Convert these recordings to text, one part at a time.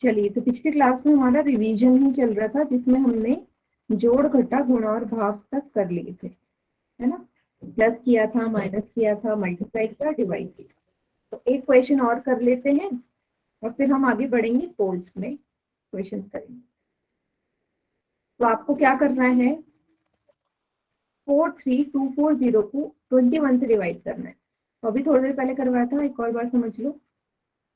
चलिए, तो पिछली क्लास में हमारा रिवीजन ही चल रहा था, जिसमें हमने जोड़ घटा गुणा और भाग तक कर लिए थे, है ना। प्लस किया था, माइनस किया था, मल्टीप्लाई किया, डिवाइड किया। तो एक क्वेश्चन और कर लेते हैं और फिर हम आगे बढ़ेंगे, पोल्स में क्वेश्चन करेंगे। तो आपको क्या करना है, 43240 को 21 से डिवाइड करना है। तो अभी थोड़ी देर पहले करवाया था, एक और बार समझ लो।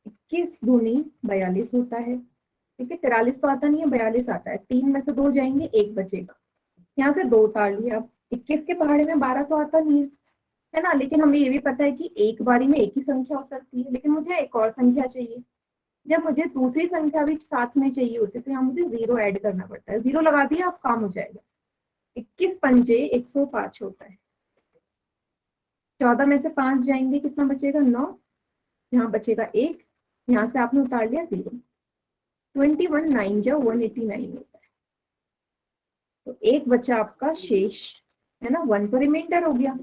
21 दूनी 42 होता है, ठीक है। 43 तो आता नहीं है, 42 आता है। 3 में से 2 जाएंगे, 1 बचेगा। यहाँ से 2 उतार लिया। अब 21 के पहाड़े में 12 तो आता नहीं है ना। लेकिन हमें ये भी पता है कि एक बारी में एक ही संख्या हो सकती है, लेकिन मुझे एक और संख्या चाहिए। जब मुझे दूसरी संख्या भी साथ में चाहिए होती है, तो यहाँ मुझे 0 ऐड करना पड़ता है। 0 लगा दिया, अब काम हो जाएगा। 21 पंजे 105 होता है। 14 में से 5 जाएंगे, कितना बचेगा? 9। यहाँ बचेगा 1। यहाँ से आपने उतार लिया 0। 21 9 जो 189 होता है। तो एक बचा आपका शेष, है ना। 1 तो रिमाइंडर हो गया।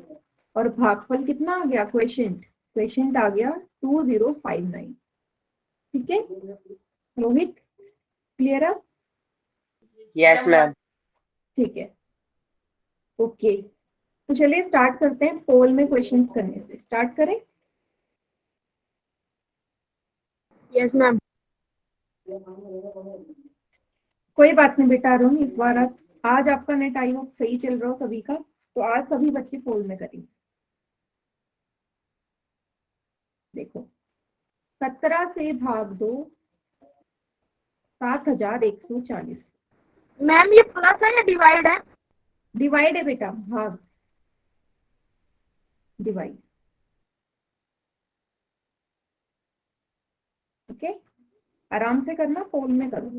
और भागफल कितना आ गया? क्वेश्चन आ गया 2059। ठीक है रोहित, क्लियर है? Yes ma'am. ठीक है, ओके। तो चलिए स्टार्ट करते हैं। पोल में क्वेश्चंस करने से स्टार्ट करें। Yes ma'am. कोई बात नहीं बेटा अरुण, इस बार आज आपका नेट आई होप सही चल रहा हो सभी का। तो आज सभी बच्चे पोल में करेंगे। देखो, 17 से भाग दो 7140। मैम ये प्लस है या डिवाइड है? डिवाइड है बेटा, भाग, डिवाइड। ओके, आराम से करना, पोल में करो।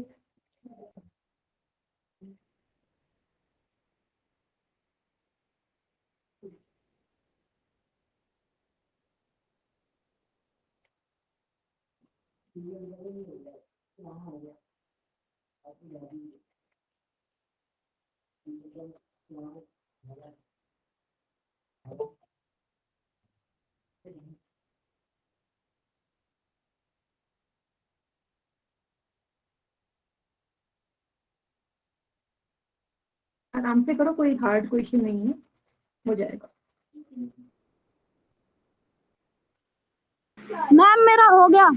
आराम से करो, कोई हार्ड क्वेश्चन नहीं है, हो जाएगा। मैम मेरा हो गया।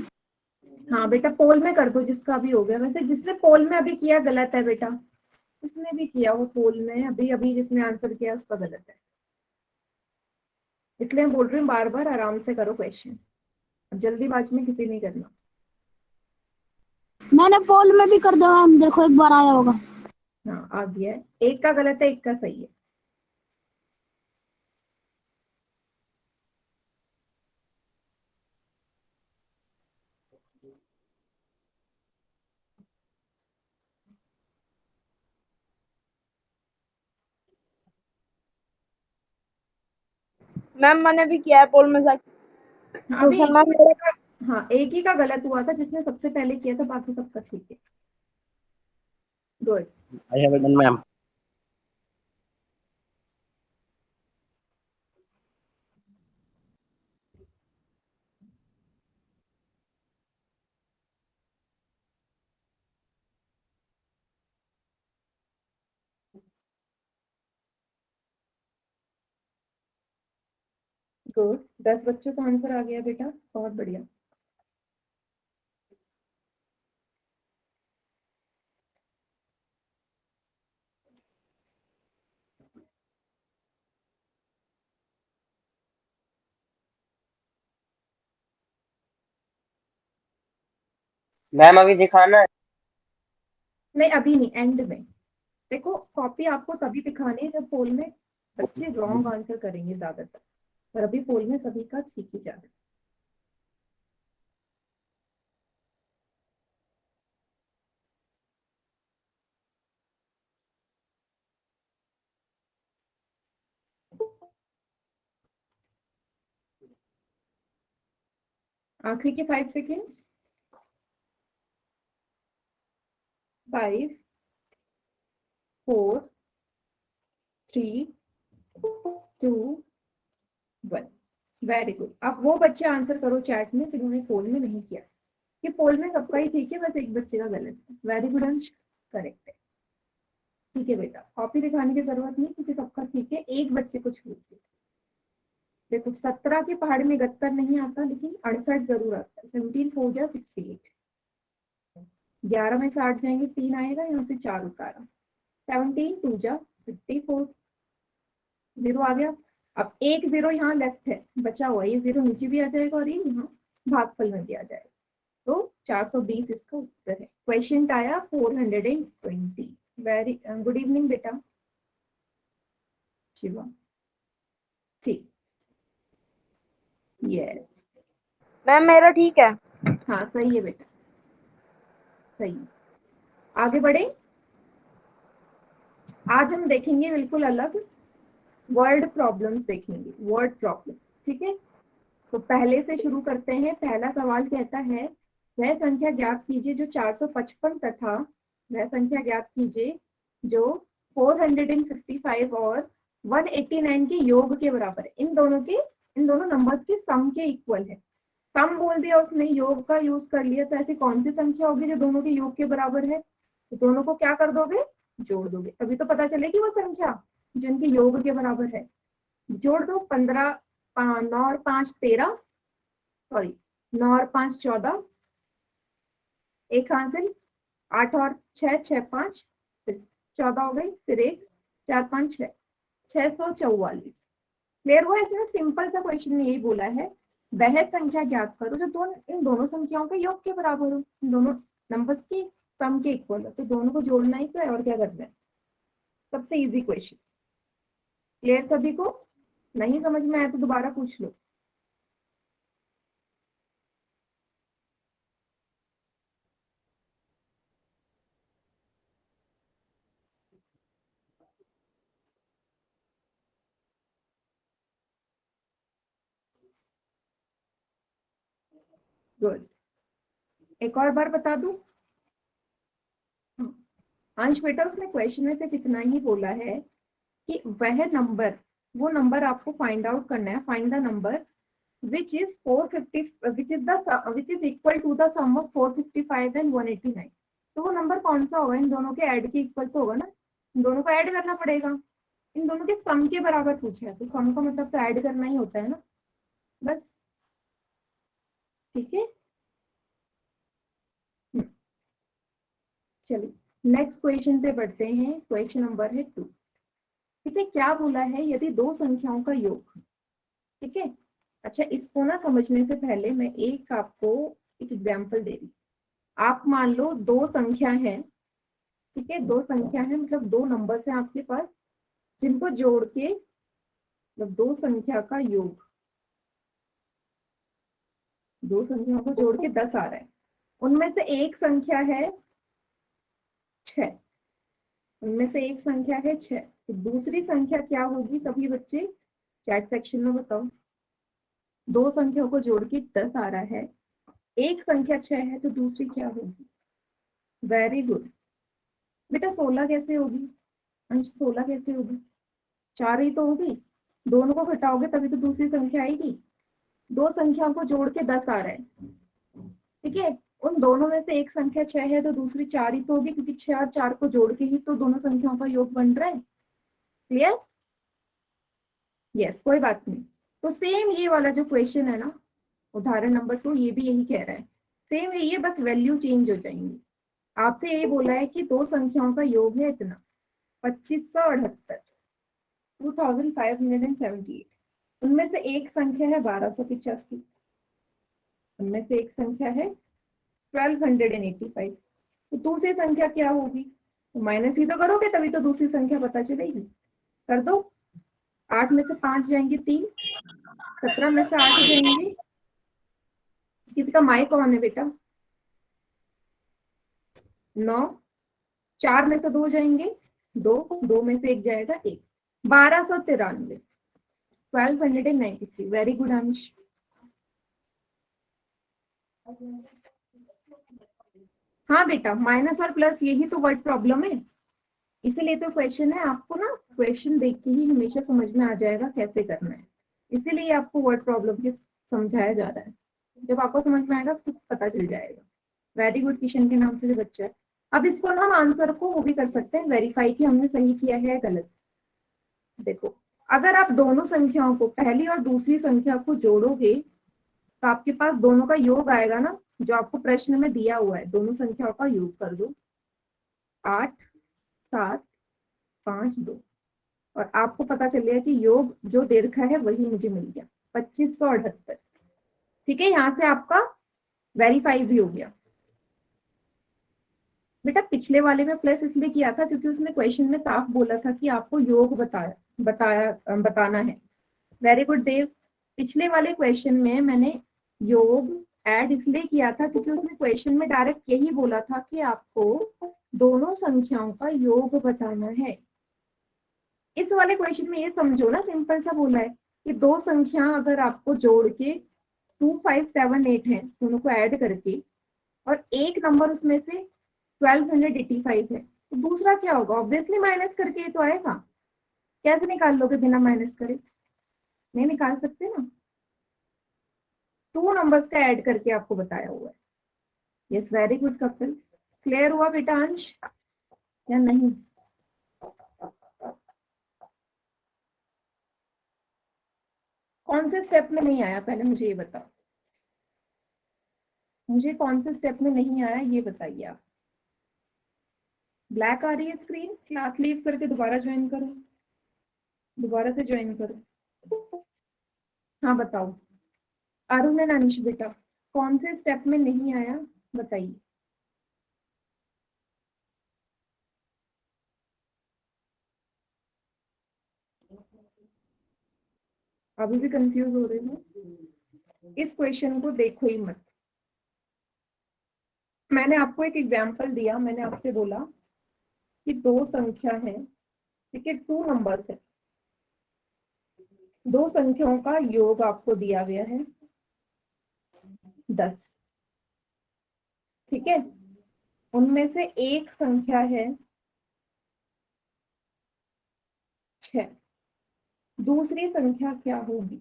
हाँ बेटा, पोल में कर दो जिसका भी हो गया। वैसे जिसने पोल में अभी किया गलत है बेटा, जिसने भी किया वो पोल में अभी अभी जिसने आंसर किया उसका गलत है। इसलिए मैं बोल रही हूँ बार बार आराम से करो क्वेश्चन, अब जल्दीबाजी में किसी नहीं करना। मैंने पोल में भी कर दिया मैम, देखो एक बार आया होगा। हाँ आ गया है। एक का गलत है, एक का सही है। मैम मैंने भी किया है पोल में से। हाँ, अभी क्वेश्चन मैम मेरे हाँ एक ही का गलत हुआ था, जिसने सबसे पहले किया था, बाकी सबका ठीक है। Good. I have it done, ma'am. Good, 10 बच्चों का आंसर आ गया बेटा, बहुत बढ़िया। मैम अभी दिखाना है। नहीं अभी नहीं, एंड में। देखो कॉपी आपको तभी दिखानी है जब पोल में बच्चे रॉन्ग आंसर करेंगे ज्यादातर, पर अभी पोल में सभी का ठीक ही जा रहा है। आखिरी के 5 सेकेंड्स। 5 4 3 2 1। Very good. अब वो बच्चे आंसर करो चैट में जिन्होंने पोल में नहीं किया। कि पोल में सबका ही ठीक है, बस एक बच्चे का गलत है। वेरी गुड अंश, करेक्ट है। ठीक है बेटा, कॉपी दिखाने की जरूरत नहीं क्योंकि सबका ठीक है, एक बच्चे को छूट गई। देखो 17 के पहाड़ में गत्तर नहीं आता, लेकिन 68 जरूर आता है। 17 4 जा 68, 11 में से 8 जाएंगे, 3 आएगा, यहाँ से 4 उतारा, 17 2 जा 54, 0 आ गया। अब एक 0 यहाँ लेफ्ट है बचा हुआ, ये 0 नीचे भी आ जाएगा और ये यहाँ भागफल में भी आ जाएगा, तो 420 इसका उत्तर है। क्वेश्चन आया 420। वेरी गुड इवनिंग बेटा शिवा। ठीक, यस, मैम मेरा ठीक है। हाँ सही है बेटा, सही। आगे बढ़े, आज हम देखेंगे बिल्कुल अलग वर्ड प्रॉब्लम्स देखेंगे, वर्ड प्रॉब्लम। ठीक है, तो पहले से शुरू करते हैं। पहला सवाल कहता है वह संख्या ज्ञात कीजिए जो 455 तथा वह संख्या ज्ञात कीजिए जो 455 और 189 के योग के बराबर है। इन दोनों नंबर्स के सम के इक्वल है। सम बोल दिया उसने, योग का यूज कर लिया, तो ऐसी कौन सी संख्या होगी जो दोनों के योग के बराबर है? तो दोनों को क्या कर दोगे, जोड़ दोगे, तभी तो पता चलेगी वो संख्या जिनके योग के बराबर है। जोड़ दो, 15 9 और 5 13, सॉरी 9 और 5 14, एक हासिल, 8 और 6 6 5, 14 हो गई, फिर 1 4 5 6, 644। क्लियर हुआ? इसमें सिंपल सा क्वेश्चन में यही बोला है वह संख्या ज्ञात करो जो इन दोनों संख्याओं के योग के बराबर हो, इन दोनों नंबर्स की सम के इक्वल हो, तो दोनों को जोड़ना ही तो है, और क्या करना है। सबसे इजी क्वेश्चन। क्लियर सभी को? नहीं समझ में आया तो दोबारा पूछ लो। गुड, एक और बार बता दूं। अंश बेटा उसने क्वेश्चन में से कितना ही बोला है कि वह नंबर, वो नंबर आपको फाइंड आउट करना है, find the number which is 450 which is equal to the sum of 455 and 189। तो वो नंबर कौन सा होगा? इन दोनों के ऐड के इक्वल तो होगा ना, इन दोनों को ऐड करना पड़ेगा, इन दोनों के सम के बराबर पूछा है, तो सम का मतलब तो ऐड करना ही होता है ना, बस। ठीक है, चलिए नेक्स्ट क्वेश्चन पे बढ़ते हैं। क्वेश्चन नंबर है 2। ठीक है, क्या बोला है? यदि दो संख्याओं का योग, ठीक है, अच्छा इसको ना समझने से पहले मैं एक आपको एक एग्जांपल दे रही। आप मान लो दो संख्या है, ठीक है, दो संख्या है मतलब दो नंबर्स हैं आपके पास, जिनको जोड़ के मतलब दो संख्या का योग, दो संख्याओं को जोड़ के 10 आ रहा है। उनमें से एक संख्या है 6, उनमें से एक संख्या है 6, तो दूसरी संख्या क्या होगी? सभी बच्चे चैट सेक्शन में बताओ। दो संख्याओं को जोड़ के 10 आ रहा है, एक संख्या 6 है, तो दूसरी क्या होगी? वेरी गुड बेटा, 16 कैसे होगी? अंश 16 कैसे होगी? 4 ही तो होगी, दोनों को घटाओगे तभी तो दूसरी संख्या आएगी। दो संख्याओं को जोड़ के 10 आ रहा है, ठीक है, उन दोनों में से एक संख्या 6 है, तो दूसरी 4 ही तो होगी, क्योंकि 6 और 4 को जोड़ के ही तो दोनों संख्याओं का योग बन रहा है। क्लियर? यस, कोई बात नहीं। तो सेम ये वाला जो क्वेश्चन है ना, उदाहरण नंबर 2, ये भी यही कह रहा है, सेम यही है, बस वैल्यू चेंज हो जाएंगी। आपसे यही बोला है कि दो संख्याओं का योग है इतना 2578, 2578, उनमें से एक संख्या है 1285, उनमें से एक संख्या है 1285, तो दूसरी संख्या क्या होगी? तो माइनस ही तो करोगे तभी तो दूसरी संख्या पता चलेगी। कर दो, 8 में से 5 जाएंगे 3, 17 में से 8 जाएंगे। किसी का माइक ऑन है बेटा? 9, 4 में से 2 जाएंगे 2, 2 में से 1 जाएगा 1, 1293, 1293। वेरी गुड अंश। हाँ बेटा, माइनस और प्लस यही तो वर्ड प्रॉब्लम है, इसीलिए तो क्वेश्चन है। आपको ना क्वेश्चन देख के ही हमेशा समझ में आ जाएगा कैसे करना है, इसीलिए आपको वर्ड प्रॉब्लम के समझाया जा रहा है। जब आपको समझ में आएगा तो पता चल जाएगा। वेरी गुड, किशन के नाम से जो बच्चा है। अब इसको ना हम आंसर को वो भी कर सकते हैं वेरीफाई कि हमने सही किया है या गलत। देखो, अगर आप दोनों संख्याओं को, पहली और दूसरी संख्या को जोड़ोगे तो आपके पास दोनों का योग आएगा ना, जो आपको प्रश्न में दिया हुआ है। दोनों संख्याओं का योग कर दो, 8 7 5 2, और आपको पता चलेगा कि योग जो दे रखा है वही मुझे मिल गया, 2578। ठीक है, यहाँ से आपका वेरीफाई भी हो गया। बेटा पिछले वाले में प्लस इसलिए किया था क्योंकि उसने क्वेश्चन में साफ बोला था कि आपको योग बताना है। वेरी गुड देव, पिछले वाले क्वेश्चन में मैंने योग ऐड इसलिए किया था क्योंकि उसने क्वेश्चन में डायरेक्ट यही बोला था कि आपको दोनों संख्याओं का योग बताना है। इस वाले क्वेश्चन में ये समझो ना, सिंपल सा बोला है कि दो संख्या अगर आपको जोड़ के 2578 है, दोनों को ऐड करके, और एक नंबर उसमें से 1285 है, तो दूसरा क्या होगा? ऑब्वियसली माइनस करके ये तो आएगा। कैसे निकाल लोगे बिना माइनस करे? नहीं निकाल सकते ना। 2 नंबर्स का ऐड करके आपको बताया हुआ है। Yes, very good Kapil. Clear हुआ बेटा अंश या नहीं? कौन से स्टेप में नहीं आया पहले मुझे ये बताओ। मुझे कौन से स्टेप में नहीं आया ये बताइए आप। ब्लैक आ रही है स्क्रीन? क्लास लीव करके दोबारा ज्वाइन करो, दोबारा से ज्वाइन करो। हाँ बताओ अरुण एंड अंश, बेटा कौन से स्टेप में नहीं आया बताइए। अभी भी कंफ्यूज हो रहे हो? इस क्वेश्चन को देखो ही मत। मैंने आपको एक एग्जांपल दिया, मैंने आपसे बोला कि दो संख्या है, ठीक है, 2 नंबर्स है, दो संख्याओं का योग आपको दिया गया है 10, ठीक है। उनमें से एक संख्या है 6, दूसरी संख्या क्या होगी?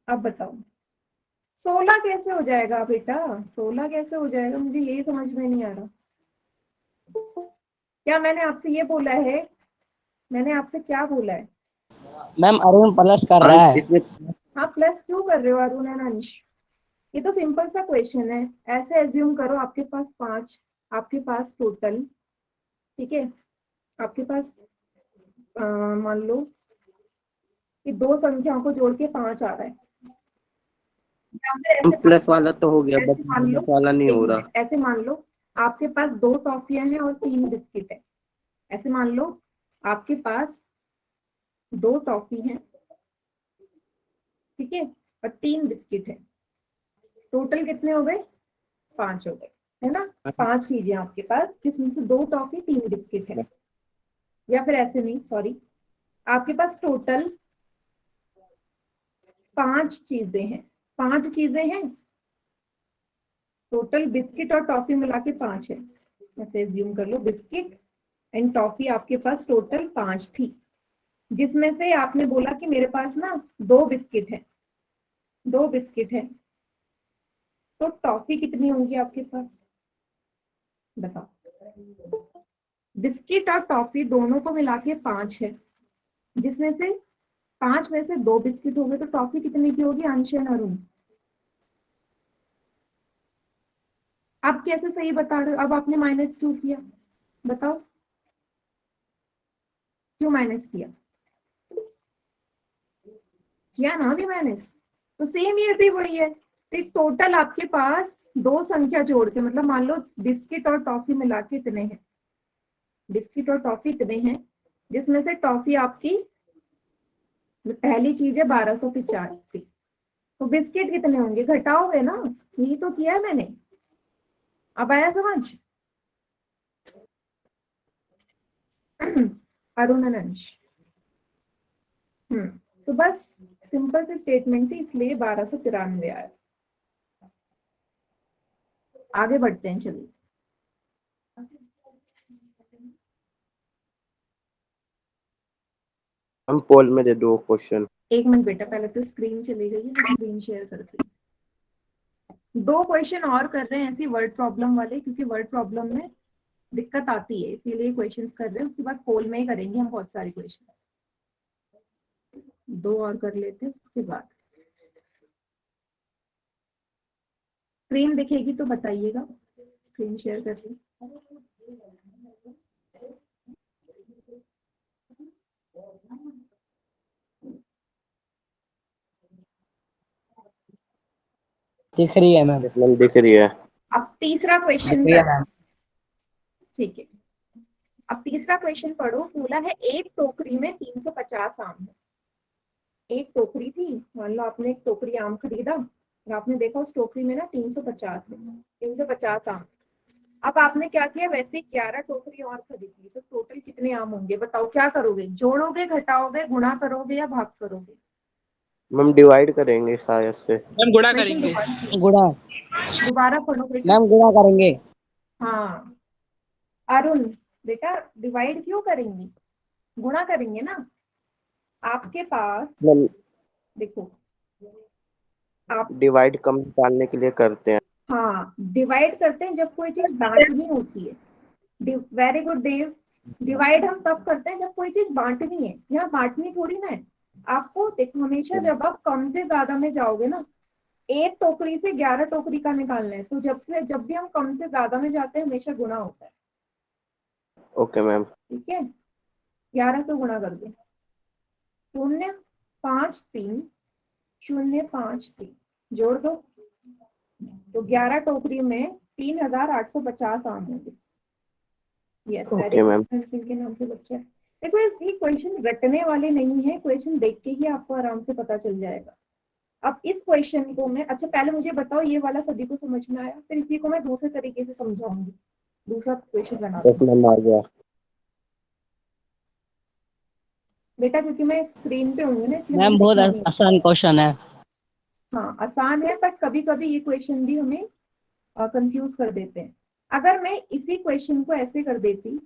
अब बताओ 16 कैसे हो जाएगा बेटा? 16 कैसे हो जाएगा? मुझे यही समझ में नहीं आ रहा। क्या मैंने आपसे ये बोला है? मैंने आपसे क्या बोला है? मैम अरुण प्लस कर रहा है। हाँ प्लस क्यों कर रहे हो अरुण एंड अंश? ये तो सिंपल सा क्वेश्चन है। ऐसे एज्यूम करो आपके पास 5, आपके पास टोटल, ठीक है, आपके पास मान लो कि दो संख्याओं को जोड़ के 5 आ रहा है। या फिर ऐसे प्लस वाला तो हो गया, ऐसे बट मान लो, माइनस वाला नहीं हो रहा। ऐसे मान लो आपके पास 2 टॉफियां हैं और 3 बिस्किट है। ऐसे मान लो आपके पास 2 टॉफी हैं, ठीक है, और 3 बिस्किट है। टोटल कितने हो गए? 5 हो गए, है ना। 5 चीजें आपके पास, जिसमें से 2 टॉफी 3 बिस्किट है। या फिर ऐसे नहीं, सॉरी, आपके पास टोटल 5 चीजें हैं। 5 चीजें हैं टोटल, बिस्किट और टॉफी मिला के 5 है। ऐसे एज्यूम कर लो बिस्किट एंड टॉफी आपके पास टोटल 5 थी, जिसमें से आपने बोला कि मेरे पास ना 2 बिस्किट है, 2 बिस्किट है, तो टॉफी कितनी होंगी आपके पास? बताओ। बिस्किट और टॉफी दोनों को मिला के 5 है, जिसमें से 5 में से 2 बिस्किट हो गए, तो टॉफी कितनी की होगी अंश एंड अरुण? आप कैसे सही बता रहे हो? अब आपने माइनस क्यों किया बताओ? क्यों माइनस किया? किया ना अभी माइनस, तो सेम ये भी वही है। तो टोटल आपके पास 2 संख्या जोड़ के, मतलब मान लो बिस्किट और टॉफी मिला के इतने हैं, बिस्किट और टॉफी इतने हैं, जिसमें से टॉफी आपकी पहली चीज है 1285, तो बिस्किट कितने होंगे? घटाओगे ना, यही तो किया है मैंने। अब आया समझ? अरुण and अंश, तो बस सिंपल सी स्टेटमेंट थी, इसलिए 1293 आया। आगे बढ़ते हैं, चलिए। हम पोल में दे दो क्वेश्चन। एक मिनट बेटा, पहले तो स्क्रीन चली गई है, मैं स्क्रीन शेयर करती हूँ। 2 क्वेश्चन और कर रहे हैं ऐसे वर्ड प्रॉब्लम वाले, क्योंकि वर्ड प्रॉब्लम में दिक्कत आती है, इसीलिए क्वेश्चंस कर रहे हैं। उसके बाद पोल में ही करेंगे हम बहुत सारे क्वेश्चन। 2 और कर लेते हैं, उसके बाद स्क्रीन दिखेगी तो बताइएगा। स्क्रीन शेयर कर ली। दिख रही है मैम। मैम दिख रही है। अब तीसरा क्वेश्चन, दिख रही है मैम। ठीक है। अब तीसरा क्वेश्चन पढ़ो। बोला है एक टोकरी में 350 आम है। एक टोकरी थी, मान लो आपने एक टोकरी आम खरीदा और आपने देखा उस टोकरी में ना 350 है, 350 आम। अब आपने क्या किया, वैसे 11 टोकरी और खरीदी, तो टोटल कितने आम होंगे बताओ। क्या करोगे, जोड़ोगे, घटाओगे, गुणा करोगे या भाग करोगे? मैम डिवाइड करेंगे शायद से। मैम गुणा क्वेश्चन करेंगे। गुणा। दोबारा पढ़ो बेटा। मैम गुणा करेंगे। हाँ अरुण बेटा, डिवाइड क्यों करेंगे, गुणा करेंगे ना। आपके पास मैम देखो, आप डिवाइड कम निकालने के लिए करते हैं। हाँ डिवाइड करते हैं जब कोई चीज बांटनी होती है। वेरी गुड देव। डिवाइड हम तब करते हैं जब कोई चीज बांटनी है, यहाँ बांटनी थोड़ी ना है। आपको देखो, हमेशा जब आप कम से ज्यादा में जाओगे ना, एक टोकरी से 11 टोकरी का निकालना है, तो जब भी हम कम से ज्यादा में जाते हैं हमेशा गुणा होता है। Okay ma'am. ठीक है, 11 से गुणा कर दो। 053 053 जोड़ दो, तो 11 टोकरी में 3850 आम होंगे। Yes, okay ma'am. सिंह के नाम से बच्चा है। देखो ये क्वेश्चन रटने वाले नहीं है, क्वेश्चन देख के ही आपको आराम से पता चल जाएगा। अब इस क्वेश्चन को मैं, अच्छा पहले मुझे बताओ ये वाला सभी को समझ में आया, फिर इसी को मैं दूसरे तरीके से समझाऊंगी, दूसरा क्वेश्चन बना बस मैम आ गया। बेटा, क्योंकि मैं स्क्रीन पे हूँ ना, इसलिए मैम मुझे बहुत दिखना नहीं है। आसान क्वेश्चन है। हाँ आसान है, बट कभी कभी ये क्वेश्चन भी हमें कंफ्यूज कर देते हैं। अगर मैं इसी क्वेश्चन को ऐसे कर देती,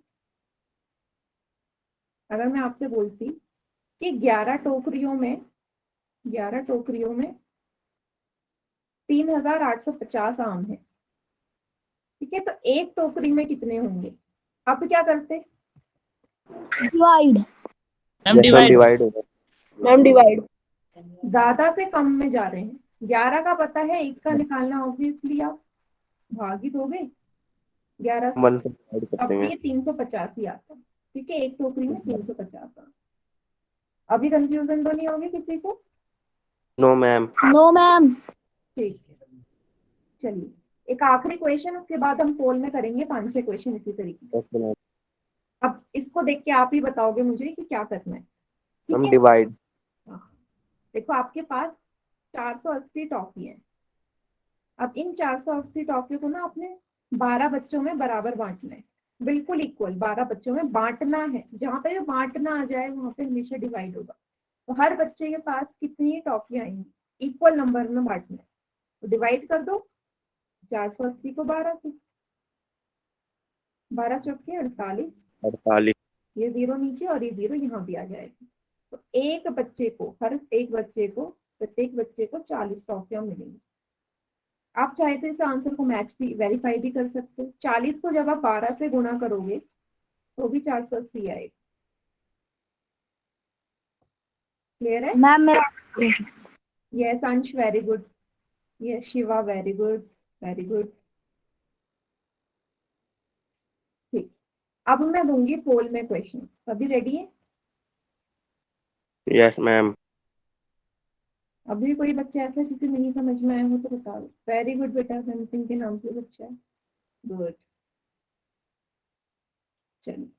अगर मैं आपसे बोलती कि 11 टोकरियों में 3850 आम है, ठीक है, तो एक टोकरी में कितने होंगे, आप क्या करते? Divide. Ma'am yes ma'am divide. Divide होगा। Ma'am divide. ज्यादा से कम में जा रहे हैं, 11 का पता है, एक का निकालना, ऑब्वियसली आप भाग ही दोगे 11 से। 1 से डिवाइड कर अब देंगे। ये 350 ही आता है, ठीक है, एक टोकरी में 350 आम। अभी कंफ्यूजन तो नहीं होगी किसी को? No ma'am. No ma'am. ठीक है, चलिए एक आखिरी क्वेश्चन, उसके बाद हम पोल में करेंगे 5-6 क्वेश्चन इसी तरीके से। Okay ma'am. अब इसको देख के आप ही बताओगे मुझे कि क्या करना है, ठीक मैम है। डिवाइड। हाँ, देखो आपके पास 480 टॉफी है। अब इन 480 टॉफियों को ना आपने 12 बच्चों में बराबर बांटना है, बिल्कुल इक्वल 12 बच्चों में बांटना है। जहां पे बांटना आ जाए वहां पे हमेशा डिवाइड होगा। तो हर बच्चे के पास कितनी टॉफियां आएंगी, इक्वल नंबर में बांटना है, तो डिवाइड कर दो 480 को 12 से। 12 चौके 48, 48। ये 0 नीचे और ये 0 यहाँ भी आ जाएगा। तो एक बच्चे को, हर एक बच्चे को, प्रत्येक बच्चे को 40 टॉफियां मिलेंगी। आप चाहे तो इस आंसर को मैच भी, वेरीफाई भी कर सकते हो। 40 को जब आप 12 से गुणा करोगे तो भी 480 आएगा। क्लियर है? मैम मेरा यस अंश, very good. Yes Shiva, very good, very good. ठीक, अब मैं दूंगी पोल में क्वेश्चन, सभी रेडी है? Yes ma'am. अभी कोई बच्चा ऐसा है जिसे नहीं समझ में आया हो तो बता दो। वेरी गुड बेटा, सैमसंग के नाम से बच्चा है, गुड। चलिए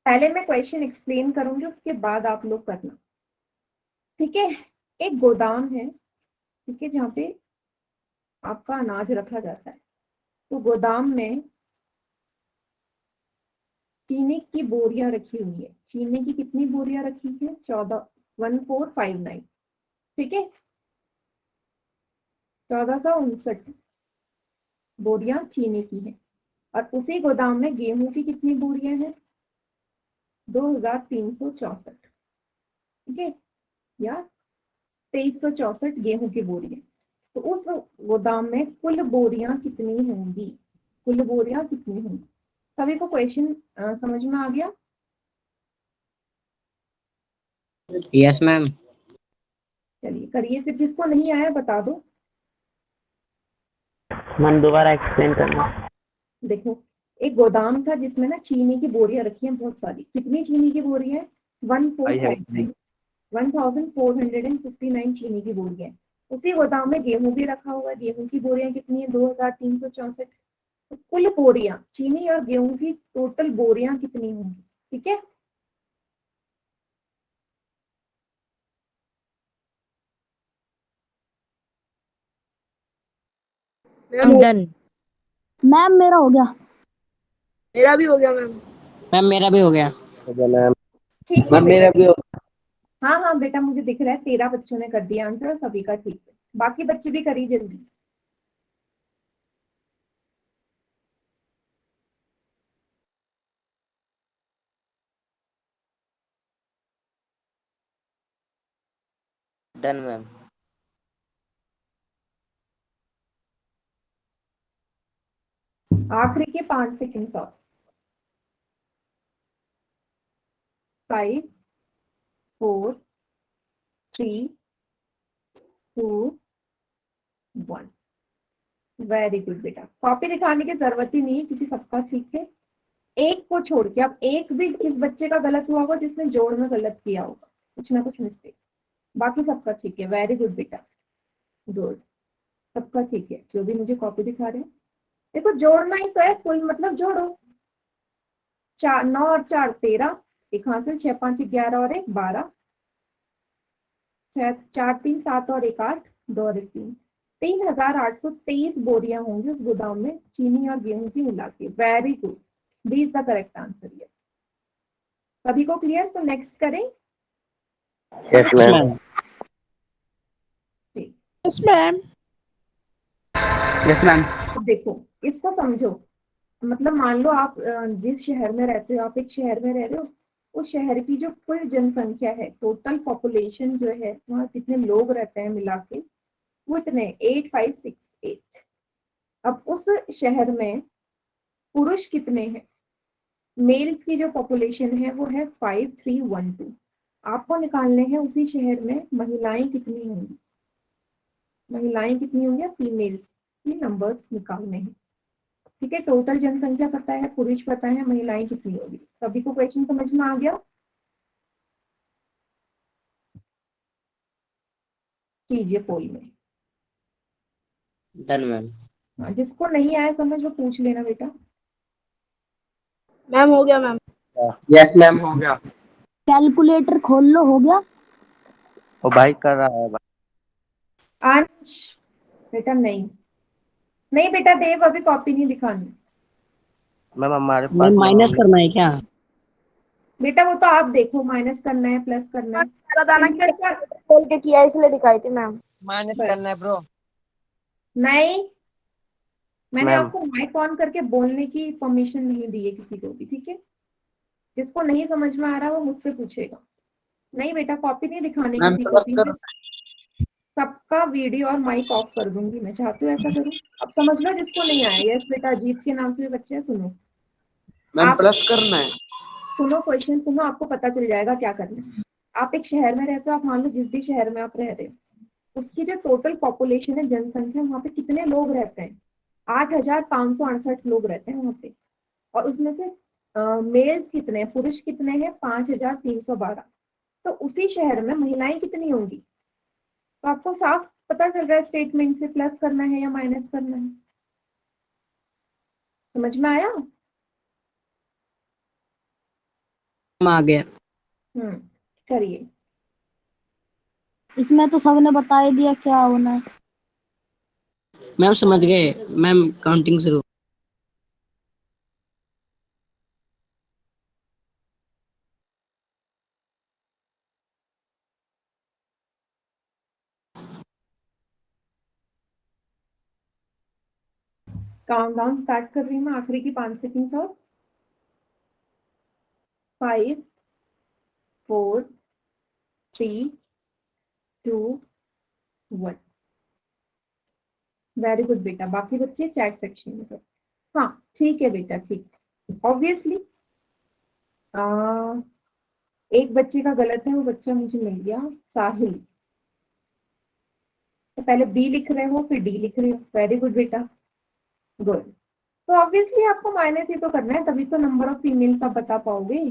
पहले मैं क्वेश्चन एक्सप्लेन करूंगी, उसके बाद आप लोग करना, ठीक है। एक गोदाम है, ठीक है, जहाँ पे आपका अनाज रखा जाता है। तो गोदाम में चीनी की बोरियां रखी हुई है। चीनी की कितनी बोरियां रखी है? 1459, ठीक है, 1459 बोरियां चीनी की है। और उसी गोदाम में गेहूं की कितनी बोरियां हैं? 2364, ठीक है, या 2364 गेहूं की बोरियां। तो उस गोदाम में कुल बोरियां कितनी होंगी, कुल बोरियां कितनी होंगी? सभी को क्वेश्चन समझ में आ गया? Yes ma'am. चलिए करिए, फिर जिसको नहीं आया बता दो। मैम दोबारा एक्सप्लेन करना। देखो, एक गोदाम था जिसमें ना चीनी की बोरियां रखी हैं बहुत सारी। कितनी चीनी की बोरियां? I have 1459 चीनी की बोरियां। उसी गोदाम में गेहूं भी रखा हुआ है। गेहूं की बोरियां कितनी है? 2364। तो कुल बोरियां, चीनी और गेहूं की टोटल बोरियां कितनी होंगी? ठीक है, I'm done. मैम मेरा हो गया। मेरा भी हो गया मैम। मैम मेरा भी हो गया। okay, ma'am. ठीक है मैम मेरा बेटा। भी हो हाँ हाँ बेटा, मुझे दिख रहा है 13 बच्चों ने कर दिया आंसर, सभी का ठीक है। बाकी बच्चे भी करिए जल्दी। Done ma'am. आखिरी के 5 सेकंड और। 5, 4, 3, 2, 1। वेरी गुड बेटा, कॉपी दिखाने की जरूरत ही नहीं है क्योंकि सबका ठीक है। एक को छोड़ के, अब एक भी इस बच्चे का गलत हुआ होगा जिसने जोड़ में गलत किया होगा, कुछ ना कुछ मिस्टेक। बाकी सबका ठीक है। वेरी गुड बेटा, गुड, सबका ठीक है जो भी मुझे कॉपी दिखा रहे हैं। देखो जोड़ना ही तो है, कुल मतलब जोड़ो। 4, 9 और 4 13, एक हासिल, 6 5 11 और 1 12, 4 3 7 और 1 8, 2 और 1 3। 3823 बोरियां होंगी उस गोदाम में, चीनी और गेहूं की मिला के। Very good, B is the correct answer. ये सभी को क्लियर? तो नेक्स्ट करें। Yes, yes ma'am. मैम। ठीक, यस मैम। Yes ma'am. तो देखो इसको समझो। मतलब मान लो आप जिस शहर में रहते हो, आप एक शहर में रह रहे हो, उस शहर की जो कुल जनसंख्या है, टोटल पॉपुलेशन जो है, वहाँ जितने लोग रहते हैं मिला के, वो इतने 8568। अब उस शहर में पुरुष कितने हैं? मेल्स की जो पॉपुलेशन है वो है 5312। आपको निकालने हैं उसी शहर में महिलाएं कितनी होंगी, महिलाएं कितनी होंगी, फीमेल्स की नंबर्स निकालने हैं। ठीक है, टोटल जनसंख्या पता है, पुरुष पता है, महिलाएं कितनी होगी। सभी को क्वेश्चन समझ में आ गया? कीजिए पोल में। Done ma'am. हाँ, जिसको नहीं आया समझ वो पूछ लेना बेटा। मैम हो गया मैम। यस मैम हो गया। कैलकुलेटर खोल लो, हो गया। वो भाई कर रहा है भाई। अंश बेटा, नहीं नहीं बेटा देव, अभी कॉपी नहीं दिखानी। मैम हमारे पास मैम माइनस मामले करना है क्या? बेटा वो तो आप देखो, माइनस करना है प्लस करना है। बताना सिंपल सा, खोल के किया इसलिए दिखाई थी मैम। माइनस बस। करना है ब्रो। नहीं, मैंने मैम। आपको माइक ऑन करके बोलने की परमिशन नहीं दी है किसी को भी, ठीक है? जिसको नहीं समझ में आ रहा वो मुझसे पूछेगा। नहीं बेटा, कॉपी नहीं दिखाने मैम किसी को प्लस भी। कर। मैं सबका वीडियो और माइक ऑफ कर दूंगी, मैं चाहती हूँ ऐसा करूँ। अब समझ लो जिसको नहीं आया। यस बेटा, अजीत के नाम से भी बच्चे हैं, सुनो। मैम आप प्लस करना है। सुनो, क्वेश्चन सुनो, आपको पता चल जाएगा क्या करना है। आप एक शहर में रहते हो, आप मान लो जिस भी शहर में आप रह रहे हो, उसकी जो टोटल पॉपुलेशन है, जनसंख्या, वहाँ पे कितने लोग रहते हैं? 8568 लोग रहते हैं वहाँ पे। और उसमें से मेल्स कितने हैं, पुरुष कितने हैं? 5312। तो उसी शहर में महिलाएं कितनी होंगी? तो आपको साफ पता चल रहा है स्टेटमेंट से, प्लस करना है या माइनस करना है। समझ में आया? आ गया। करिए। इसमें तो सबने बता ही दिया क्या होना है। मैम समझ गए। मैम काउंटिंग शुरू। काउंटडाउन स्टार्ट कर रही हूँ मैं, आखिरी की 5 सेकंड और। 5, 4 3 2 1। वेरी गुड बेटा। बाकी बच्चे चैट सेक्शन में करो। हाँ ठीक है बेटा, ठीक। ऑब्वियसली एक बच्चे का गलत है, वो बच्चा मुझे मिल गया, साहिल। तो पहले बी लिख रहे हो फिर डी लिख रहे हो। वेरी गुड बेटा, गुड। तो ऑब्वियसली आपको माइनस ही तो करना है, तभी तो नंबर ऑफ फीमेल्स आप बता पाओगे।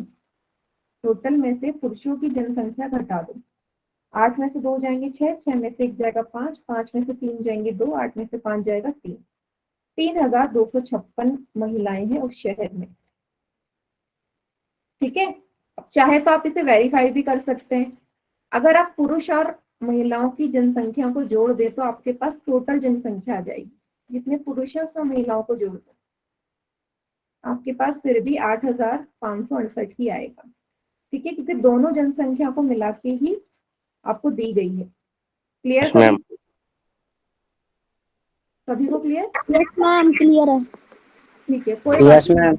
टोटल में से पुरुषों की जनसंख्या घटा दो। 8 में से 2 जाएंगे 6, 6 में से 1 जाएगा 5, 5 में से 3 जाएंगे 2, 8 में से 5 जाएगा 3। 3256 महिलाएं हैं उस शहर में। ठीक है, अब चाहे तो आप इसे वेरीफाई भी कर सकते हैं। अगर आप पुरुष और महिलाओं की जनसंख्या को जोड़ दे तो आपके पास टोटल जनसंख्या आ जाएगी। जितने पुरुष हैं उसमें महिलाओं को जोड़ दो, आपके पास फिर भी 8568 ही आएगा। ठीक है, क्योंकि दोनों जनसंख्या को मिला के ही आपको दी गई है। Clear yes ma'am. सभी को क्लियर? यस मैम क्लियर है। ठीक है, कोई बात यस मैम।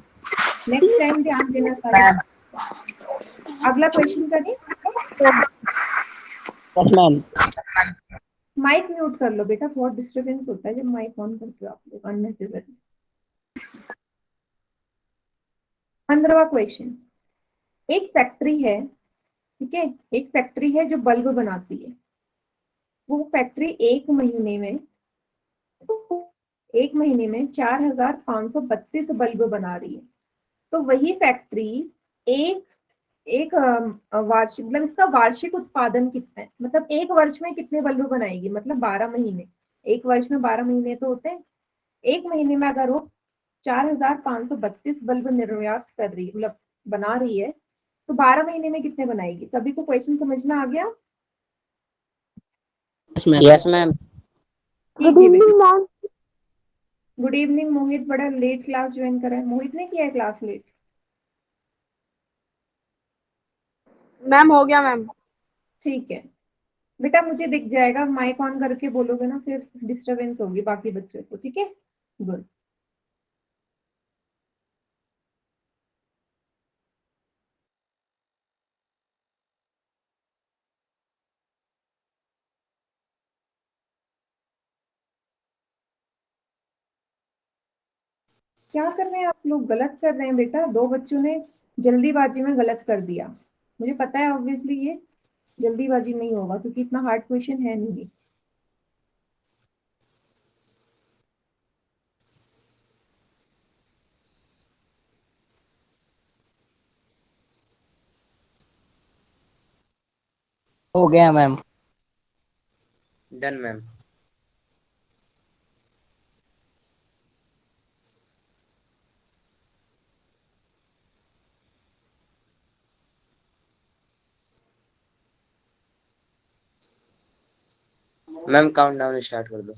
नेक्स्ट टाइम ध्यान देना सारे। अगला क्वेश्चन करिए। Yes ma'am. माइक म्यूट कर लो बेटा, बहुत डिस्टरबेंस होता है जब माइक ऑन करते हो आप लोग अननेसेसरी। 15वां क्वेश्चन। एक फैक्ट्री है, ठीक है, एक फैक्ट्री है जो बल्ब बनाती है। वो फैक्ट्री एक महीने में 4532 बल्ब बना रही है। तो वही फैक्ट्री एक एक वार्षिक, मतलब इसका वार्षिक उत्पादन कितना है, मतलब एक वर्ष में कितने बल्ब बनाएगी, मतलब 12 महीने। एक वर्ष में 12 महीने तो होते हैं। एक महीने में अगर वो 4532 बल्ब निर्यात कर रही है, मतलब बना रही है, तो 12 महीने में कितने बनाएगी? सभी को क्वेश्चन समझ में आ गया? Yes ma'am. Yes ma'am. Good evening ma'am. Good evening Mohit, बड़ा लेट क्लास ज्वाइन करा है। मोहित ने किया है क्लास लेट? मैम हो गया मैम। ठीक है बेटा, मुझे दिख जाएगा। माइक ऑन करके बोलोगे ना, फिर डिस्टरबेंस होगी बाकी बच्चों को। ठीक है, गुड। क्या कर रहे हैं आप लोग? गलत कर रहे हैं बेटा। 2 बच्चों ने जल्दीबाजी में गलत कर दिया। मुझे पता है ऑब्वियसली ये जल्दीबाजी में ही होगा, क्योंकि इतना हार्ड क्वेश्चन है नहीं। हो गया ma'am. Done ma'am. Ma'am countdown start कर दो।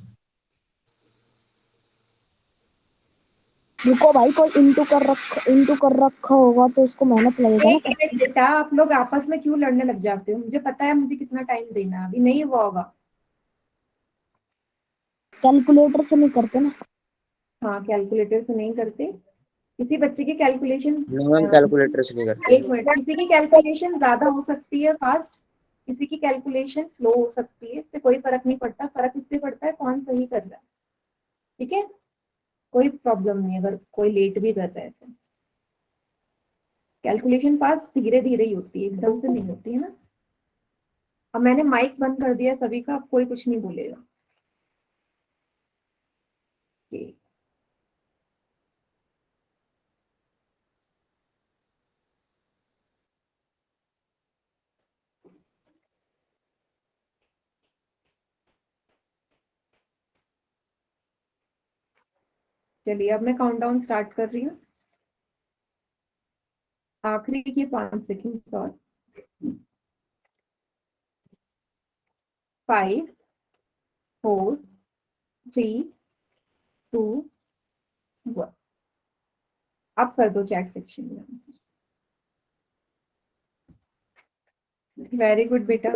रुको भाई, कोई इंटू कर रखा होगा तो उसको मेहनत लगेगा ना। एक मिनट बेटा, आप लोग आपस में क्यों लड़ने लग जाते हो? मुझे पता है मुझे कितना टाइम देना है, अभी नहीं हुआ होगा। कैलकुलेटर से नहीं करते ना। हाँ, कैलकुलेटर से नहीं करते। किसी बच्चे की कैलकुलेशन, नहीं मैम कैलकुलेटर से नहीं करते। एक मिनट, किसी की कैलकुलेशन ज्यादा हो सकती है फास्ट, किसी की कैलकुलेशन स्लो हो सकती है। इससे कोई फर्क नहीं पड़ता। फर्क इससे पड़ता है कौन सही कर रहा है। ठीक है, कोई प्रॉब्लम नहीं अगर कोई लेट भी कर रहा है तो। कैलकुलेशन फास्ट धीरे धीरे ही होती है, एकदम से नहीं होती है ना। अब मैंने माइक बंद कर दिया सभी का, अब कोई कुछ नहीं बोलेगा। Okay. चलिए अब मैं काउंटडाउन स्टार्ट कर रही हूँ। आखिरी के 5 सेकंड और 5 4 3 2 1। अब कर दो चैट सेक्शन में। वेरी गुड बेटा,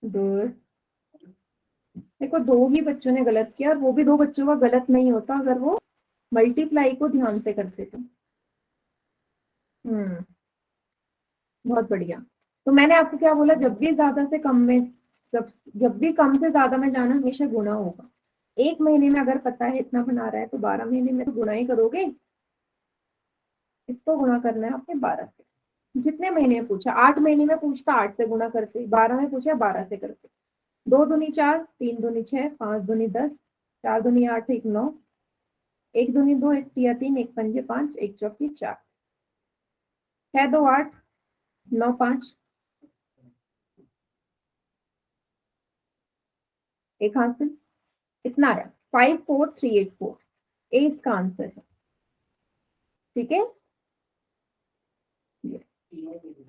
गुड। देखो 2 ही बच्चों ने गलत किया, और वो भी 2 बच्चों का गलत नहीं होता अगर वो मल्टीप्लाई को ध्यान से करते तो। बहुत बढ़िया। तो मैंने आपको क्या बोला, जब भी ज्यादा से कम में, जब भी कम से ज्यादा में जाना हमेशा गुना होगा। एक महीने में अगर पता है इतना बना रहा है तो 12 महीने में तो गुना ही करोगे। इसको गुना करना है आपने 12 से। जितने महीने में पूछा, 8 महीने में पूछता 8 से गुना करते, 12 में पूछा 12 से करते। 2 दूनी 4, 3 दूनी 6, 5 दूनी 10, 4 दूनी 8, 1 9, 1 दूनी 2, 1 तिया 3, 1 पंजे 5, 1 चौकी 4, 6 2 8, 9 5, एक हासिल, इतना आया 54384। ए इसका आंसर है। ठीक है।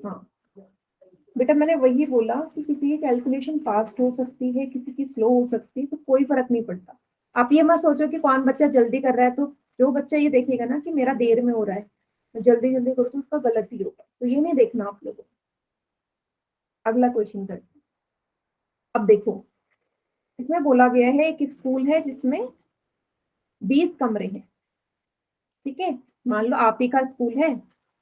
हाँ बेटा, मैंने वही बोला कि किसी की कैलकुलेशन फास्ट हो सकती है, किसी की स्लो हो सकती है, तो कोई फर्क नहीं पड़ता। आप ये मत सोचो कि कौन बच्चा जल्दी कर रहा है, तो जो बच्चा ये देखेगा ना कि मेरा देर में हो रहा है, तो जल्दी जल्दी करो तो उसका गलत ही होगा, तो ये नहीं देखना आप लोगों को। अगला क्वेश्चन करते हैं। अब देखो, इसमें बोला गया है एक स्कूल है जिसमें 20 कमरे हैं। ठीक है, मान लो आप ही का स्कूल है,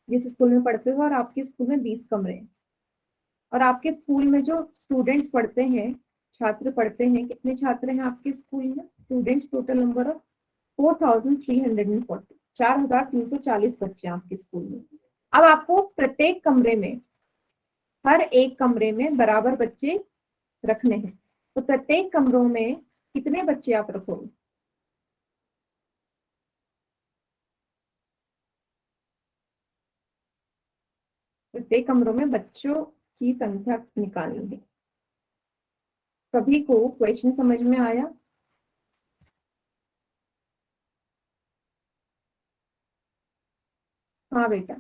जिस स्कूल में पढ़ते हो, और आपके स्कूल में 20 कमरे हैं। और आपके स्कूल में जो स्टूडेंट्स पढ़ते हैं, छात्र पढ़ते हैं, कितने छात्र हैं आपके स्कूल में? स्टूडेंट्स टोटल नंबर ऑफ 4340, 4340 बच्चे हैं आपके स्कूल में। अब आपको प्रत्येक कमरे में, हर एक कमरे में बराबर बच्चे रखने हैं। तो प्रत्येक कमरों में कितने बच्चे आप रखोगे? प्रत्येक कमरों में बच्चों की संख्या निकालनी है। सभी को क्वेश्चन समझ में आया? हाँ बेटा,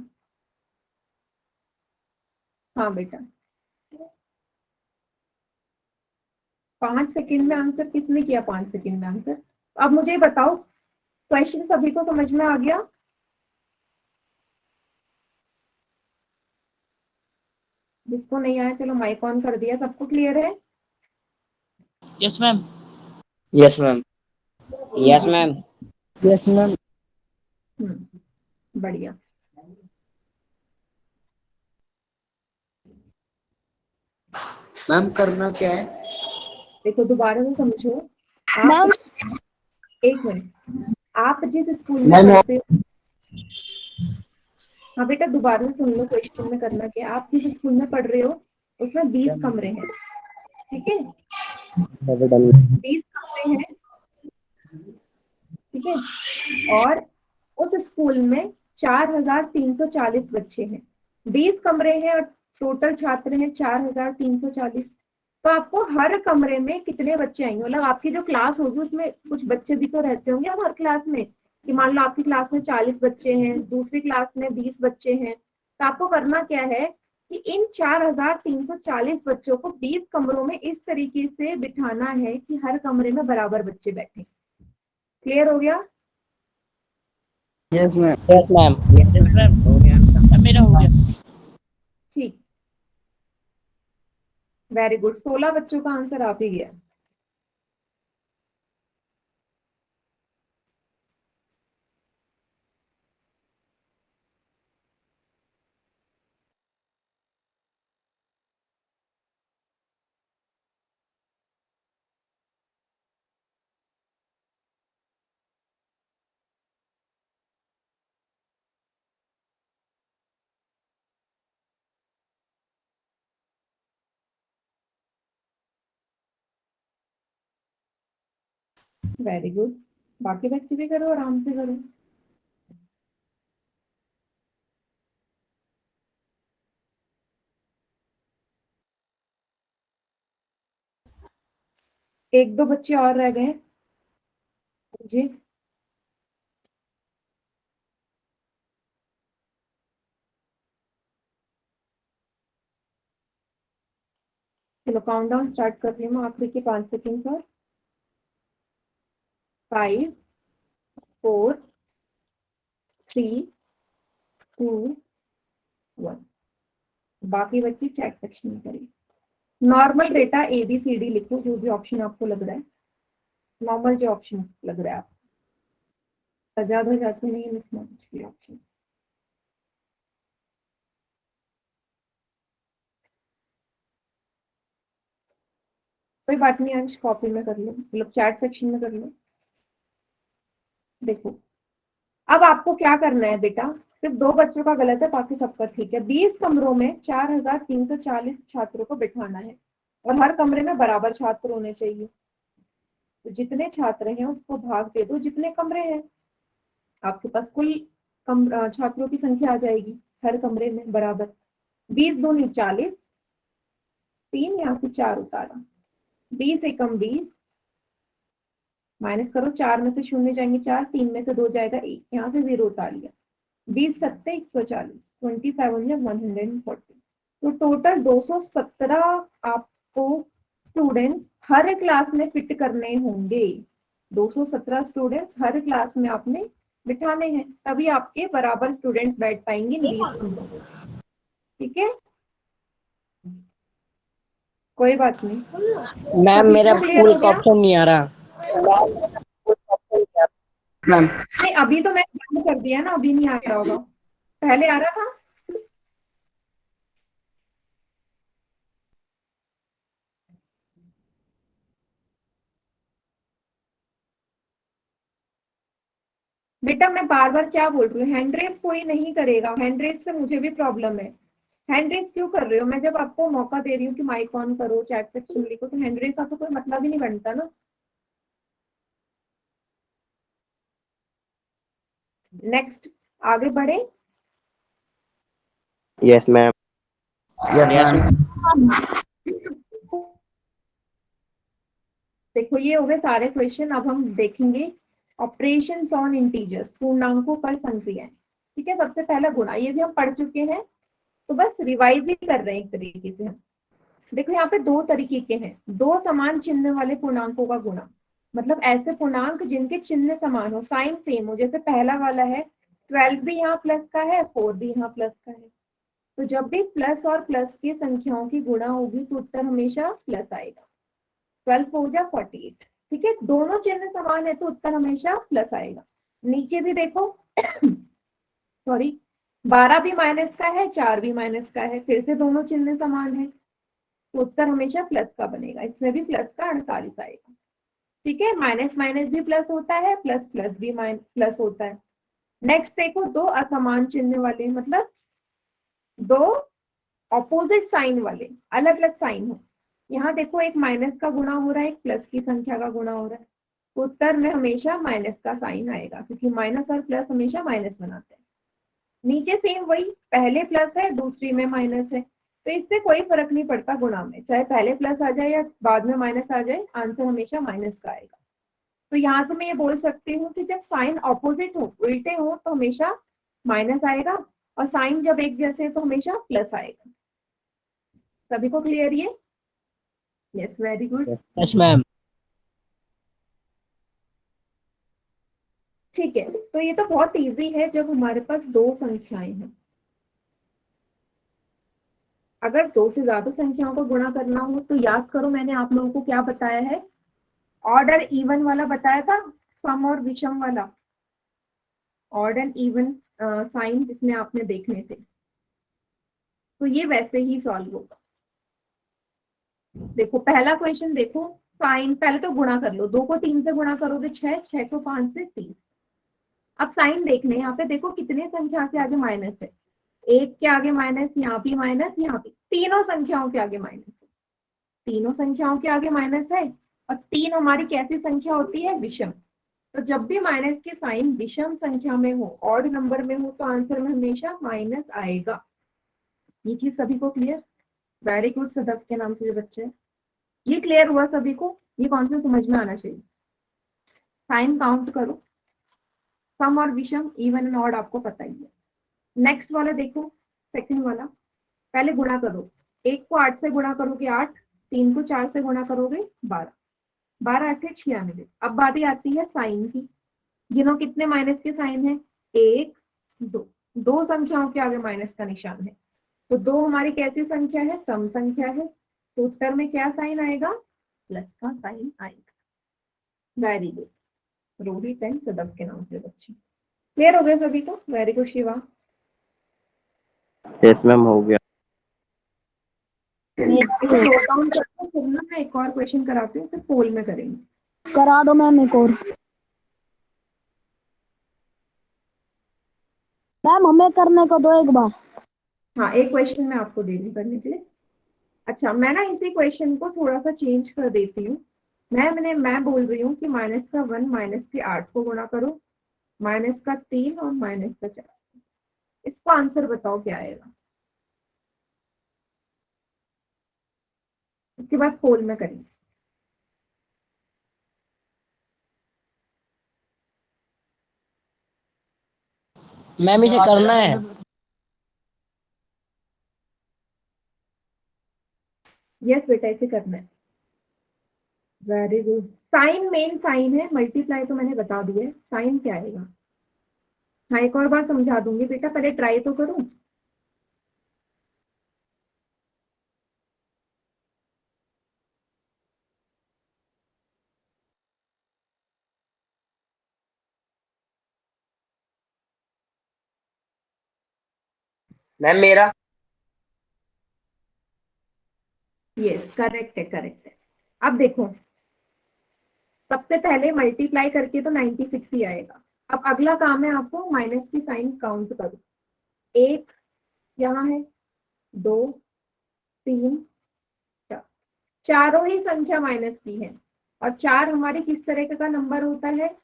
हाँ बेटा। 5 सेकंड में आंसर किसने किया? 5 सेकंड में आंसर। अब मुझे बताओ, क्वेश्चन सभी को समझ में आ गया? जिसको नहीं आया चलो माइक ऑन कर दिया, सबको क्लियर है? Yes ma'am. Yes ma'am. Yes ma'am. Yes ma'am. बढ़िया। मैम करना क्या है? देखो दोबारा से समझो। मैम आप, एक मिनट, आप जिस स्कूल में पढ़ते हो, हाँ बेटा दोबारा से सुन लो, क्वेश्चन में करना क्या है। आप जिस स्कूल में पढ़ रहे हो उसमें 20 कमरे हैं। ठीक है, 20 कमरे हैं। ठीक है, और उस स्कूल में 4340 बच्चे हैं। 20 कमरे हैं और टोटल छात्र हैं 4340। तो आपको हर कमरे में कितने बच्चे आएंगे, मतलब आपकी जो क्लास होगी उसमें कुछ बच्चे भी तो रहते होंगे अब हर क्लास में, कि मान लो आपकी क्लास में 40 बच्चे हैं, दूसरी क्लास में 20 बच्चे हैं। तो आपको करना क्या है कि इन 4340 बच्चों को 20 कमरों में इस तरीके से बिठाना है कि हर कमरे में बराबर बच्चे बैठे। क्लियर हो गया? Yes ma'am. Yes ma'am. Yes ma'am, हो गया मैम, मेरा हो गया। ठीक, वेरी गुड। 16 बच्चों का आंसर आप ही गया। Very good. बाकी बच्चे भी करो, आराम से करो। एक दो बच्चे और रह गए जी। चलो काउंट डाउन स्टार्ट कर रही हूँ, आखिरी के 5 सेकेंड पर। 5 4 3 2 1। बाकी बच्चे चैट सेक्शन में करिए। नॉर्मल बेटा ABCD लिखो, जो भी ऑप्शन आपको लग रहा है, नॉर्मल जो ऑप्शन लग रहा है आपको, ज्यादा जाते नहीं लिखना कुछ भी ऑप्शन। कोई बात नहीं, अंश कॉपी में कर लो, मतलब चैट सेक्शन में कर लो। देखो अब आपको क्या करना है बेटा, सिर्फ 2 बच्चों का गलत है, बाकी सबका ठीक है। 20 कमरों में 4340 छात्रों को बिठाना है और हर कमरे में बराबर छात्र होने चाहिए। तो जितने छात्र हैं उसको भाग दे दो जितने कमरे हैं, आपके पास कुल छात्रों की संख्या आ जाएगी हर कमरे में बराबर। 20 दूनी 40, 3 यहाँ से 4 उतारा, 20 एकम 20, माइनस करो, 4 में से 0 जाएंगे 4, 3 में से 2 जाएगा 1, यहाँ से 0 उतार लिया। 20 सत्ते 140, 27 या 140, तो टोटल 217 आपको स्टूडेंट्स हर क्लास में फिट करने होंगे। 217 स्टूडेंट्स हर क्लास में आपने बिठाने हैं, तभी आपके बराबर स्टूडेंट्स बैठ पाएंगे 20 कमरों। ठीक है, कोई बात नहीं। मैम सभी मेरा को क्लियर फुल हो गया? ऑप्शन नहीं आ रहा। मैम नहीं, अभी तो मैं बंद कर दिया ना, अभी नहीं आ रहा होगा, पहले आ रहा था। बेटा मैं बार बार क्या बोल रही हूँ, हैंड रेस कोई नहीं करेगा, हैंड रेस से मुझे भी प्रॉब्लम है। हैंड रेस क्यों कर रहे हो? मैं जब आपको मौका दे रही हूँ कि माइक ऑन करो, चैट सेक्शन लिखो, तो हैंड रेस आपको कोई मतलब ही नहीं बनता ना। नेक्स्ट आगे बढ़े। Yes ma'am. Yes ma'am. देखो ये हो गए सारे क्वेश्चन। अब हम देखेंगे ऑपरेशंस ऑन इंटीजर्स, पूर्णांकों पर संक्रियाएं। ठीक है, सबसे पहला गुणा, ये भी हम पढ़ चुके हैं, तो बस रिवाइज ही कर रहे हैं एक तरीके से हम। देखो यहाँ पे 2 तरीके के हैं, 2 समान चिन्ह वाले पूर्णांकों का गुणा, मतलब ऐसे पूर्णांक जिनके चिन्ह समान हो, साइन सेम हो। जैसे पहला वाला है 12 भी यहाँ प्लस का है, 4 भी यहाँ प्लस का है, तो जब भी प्लस और प्लस की संख्याओं की गुणा होगी तो उत्तर हमेशा प्लस आएगा। 12 4 जा 48, ठीक है, दोनों चिन्ह समान है तो उत्तर हमेशा प्लस आएगा। नीचे भी देखो सॉरी, 12 भी माइनस का है, 4 भी माइनस का है, फिर से दोनों चिन्ह समान है तो उत्तर हमेशा प्लस का बनेगा। इसमें भी प्लस का 48 आएगा। ठीक है, माइनस माइनस भी प्लस होता है, प्लस प्लस भी प्लस होता है। नेक्स्ट देखो, 2 असमान चिन्ह वाले, मतलब 2 ऑपोजिट साइन वाले, अलग अलग साइन हो। यहाँ देखो एक माइनस का गुणा हो रहा है, एक प्लस की संख्या का गुणा हो रहा है, तो उत्तर में हमेशा माइनस का साइन आएगा, क्योंकि माइनस और प्लस हमेशा माइनस बनाते हैं। नीचे सेम वही, पहले प्लस है दूसरी में माइनस है, तो इससे कोई फर्क नहीं पड़ता गुणा में, चाहे पहले प्लस आ जाए या बाद में माइनस आ जाए, आंसर हमेशा माइनस का आएगा। तो यहाँ से मैं ये बोल सकती हूँ कि जब साइन ऑपोजिट हो, उल्टे हो, तो हमेशा माइनस आएगा, और साइन जब एक जैसे तो हमेशा प्लस आएगा। सभी को क्लियर ये? Yes, very good. Yes ma'am. ठीक है, तो ये तो बहुत इजी है जब हमारे पास 2 संख्याएं हैं। अगर 2 से ज्यादा संख्याओं को गुणा करना हो तो याद करो, मैंने आप लोगों को क्या बताया है, ऑड इवन वाला बताया था, सम और विषम वाला, ऑड एंड इवन साइन जिसमें आपने देखने थे, तो ये वैसे ही सॉल्व होगा। देखो पहला क्वेश्चन देखो, साइन, पहले तो गुणा कर लो, 2 को 3 से गुणा करोगे 6, 6 को 5 से 30। अब साइन देखने, यहाँ पे देखो कितने संख्या के आगे माइनस है, 1 के आगे माइनस, यहाँ भी माइनस, यहाँ भी, तीनों संख्याओं के आगे माइनस है, तीनों संख्याओं के आगे माइनस है, और 3 हमारी कैसी संख्या होती है, विषम। तो जब भी माइनस के साइन विषम संख्या में हो, ऑड नंबर में हो, तो आंसर में हमेशा माइनस आएगा। ये चीज सभी को क्लियर? वेरी गुड, सदफ के नाम से जो बच्चे हैं, ये क्लियर हुआ सभी को? ये कॉन्सेप्ट समझ में आना चाहिए। साइन काउंट करो, सम और विषम, इवन एंड ऑड आपको पता ही है। नेक्स्ट वाला देखो, सेकंड वाला, पहले गुणा करो, 1 को 8 से गुणा करोगे 8, 3 को 4 से गुणा करोगे 12, 12 8 96। अब बारी आती है साइन की, गिनो कितने माइनस के साइन है, 1 2, 2 संख्याओं के आगे माइनस का निशान है, तो 2 हमारी कैसी संख्या है, सम संख्या है, तो उत्तर में क्या साइन आएगा, प्लस का साइन आएगा। Very good, Rohit and Sadaf के नाम से बच्चे क्लियर हो गए सभी को? Very good Shiva. Yes ma'am, हो गया। नोट डाउन करके फिर ना मैं एक और क्वेश्चन कराती हूँ, फिर पोल में करेंगे। करा दो मैम एक और। मैम हमें करने को दो एक बार। हाँ, एक क्वेश्चन मैं आपको दे रही करने के लिए। अच्छा, मैं ना इसी क्वेश्चन को थोड़ा सा चेंज कर देती हूँ। मैं बोल रही हूँ कि -1 -8 को गुणा करो, -3 और -4। इसको आंसर बताओ क्या आएगा। उसके बाद पोल में करेंगे। मैम इसे करना है। यस बेटा, इसे करना है। Very good. साइन मेन साइन है, मल्टीप्लाई तो मैंने बता दिया है, साइन क्या आएगा। हाँ, एक और बार समझा दूंगी बेटा, पहले ट्राई तो करूं। मैम मेरा यस, करेक्ट है, करेक्ट है। अब देखो, सबसे पहले मल्टीप्लाई करके तो 96 ही आएगा। अब अगला काम है आपको माइनस की साइन काउंट करो। एक यहाँ है, 2, 3, 4। चारों ही संख्या माइनस की है। और 4 हमारे किस तरह का नंबर होता है,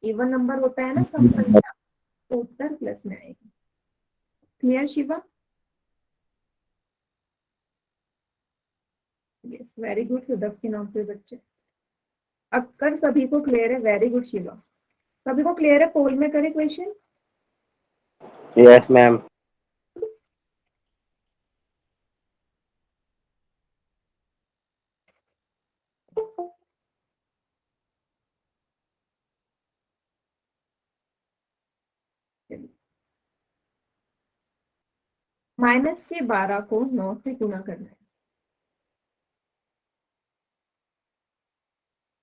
इवन नंबर होता है ना, सम संख्या। तो उत्तर प्लस में आएगा। Clear Shiva? Yes, very good. Sudarsh के नाम से बच्चे। अक्कर सभी को क्लियर है, वेरी गुड शिवा। सभी को क्लियर है, पोल में करे क्वेश्चन। Yes ma'am. -12 को 9 से गुणा करना है।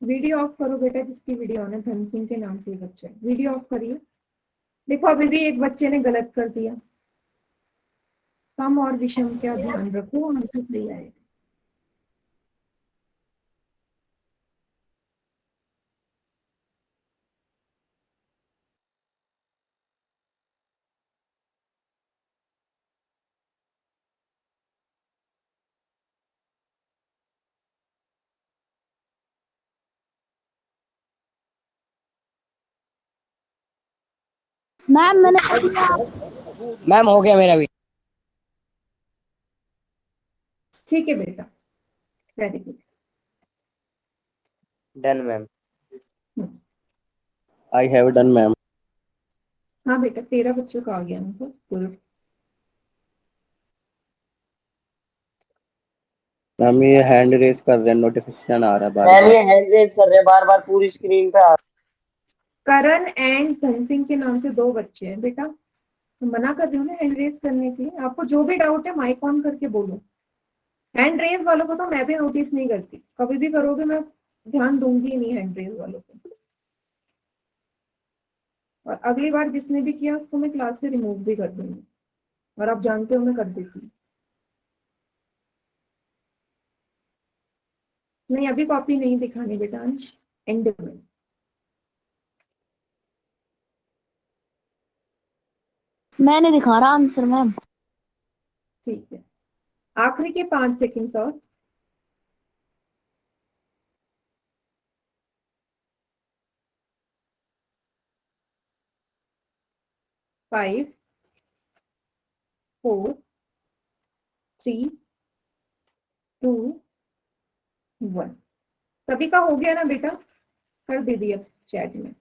वीडियो ऑफ करो बेटा, जिसकी वीडियो ऑन है। धन सिंह के नाम से ये बच्चा है, वीडियो ऑफ करिए। देखो, अभी भी एक बच्चे ने गलत कर दिया। सम और विषम का ध्यान रखो, आंसर सही आएगा। मैम मैंने कर दिया। मैम हो गया मेरा भी। ठीक है बेटा, very good. Done ma'am. I have done ma'am. हाँ बेटा, 13 बच्चों का आ गया हमको। गुड। मैम ये हैंड रेस कर रहे हैं, नोटिफिकेशन आ रहा है बार मैम बार। ये हैंड रेज कर रहे हैं बार बार पूरी स्क्रीन पे आ करण एंड धन सिंह के नाम से 2 बच्चे हैं बेटा। तो मना कर रही हूँ ना हैंड रेस करने के लिए। आपको जो भी डाउट है माइक ऑन करके बोलो। हैंड रेस वालों को तो मैं भी नोटिस नहीं करती, कभी भी करोगे मैं ध्यान दूंगी ही नहीं हैंड रेस वालों को। और अगली बार जिसने भी किया उसको मैं क्लास से रिमूव भी कर दूंगी। और आप जानते हो मैं कर देती हूँ। नहीं, अभी कॉपी नहीं दिखानी बेटा, अंश एंड में। मैं नहीं दिखा रहा आंसर मैम। ठीक है, आखिरी के 5 सेकंड्स और। 5, 4, 3, 2, 1। सभी का हो गया ना बेटा? कर दीजिए चैट में।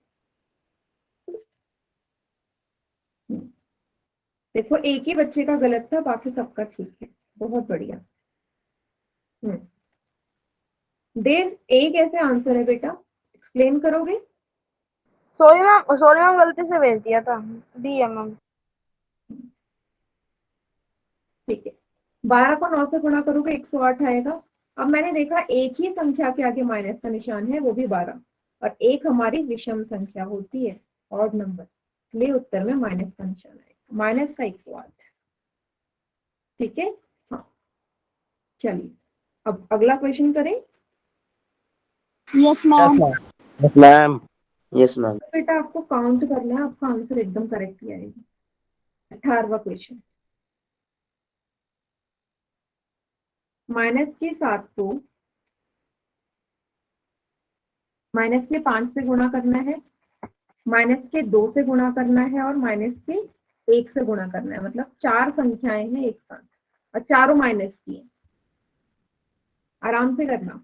देखो, एक ही बच्चे का गलत था, बाकी सबका ठीक है। बहुत बढ़िया। देव, ए कैसे आंसर है बेटा, एक्सप्लेन करोगे? सॉरी मैम गलती से भेज दिया था। डी है मैम। ठीक है, 12 को 9 से गुणा करोगे 108 आएगा। अब मैंने देखा एक ही संख्या के आगे माइनस का निशान है, वो भी 12। और एक हमारी विषम संख्या होती है, ऑड नंबर, इसलिए उत्तर में माइनस का निशान आएगा, माइनस का 108। ठीक है, हाँ चलिए। अब अगला क्वेश्चन करें। Yes ma'am. Yes, ma'am. Yes ma'am. तो बेटा आपको काउंट करना है, आपका आंसर एकदम करेक्ट ही आएगा। 18वां क्वेश्चन, -7 को -5 से गुणा करना है, -2 से गुणा करना है और -1 से गुणा करना है। मतलब 4 संख्याएं हैं एक साथ और चारों माइनस की है। आराम से करना।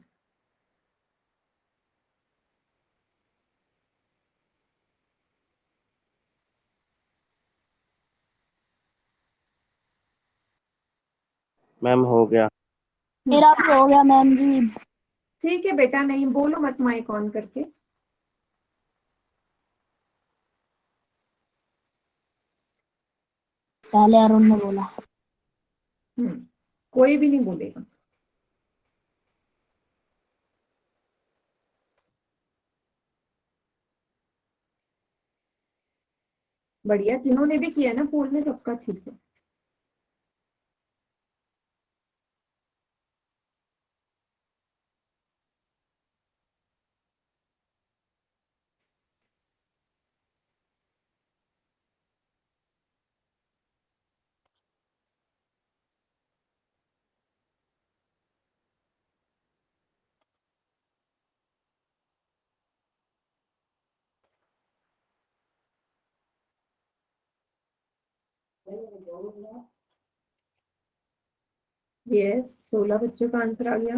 मैम हो गया। मेरा भी हो गया मैम जी। ठीक है बेटा, नहीं बोलो मत माइक ऑन करके। पहले अरुण ने बोला। कोई भी नहीं बोलेगा। बढ़िया, जिन्होंने भी किया ना पोल में सबका ठीक है। यस, 16 बच्चों का आंसर आ गया।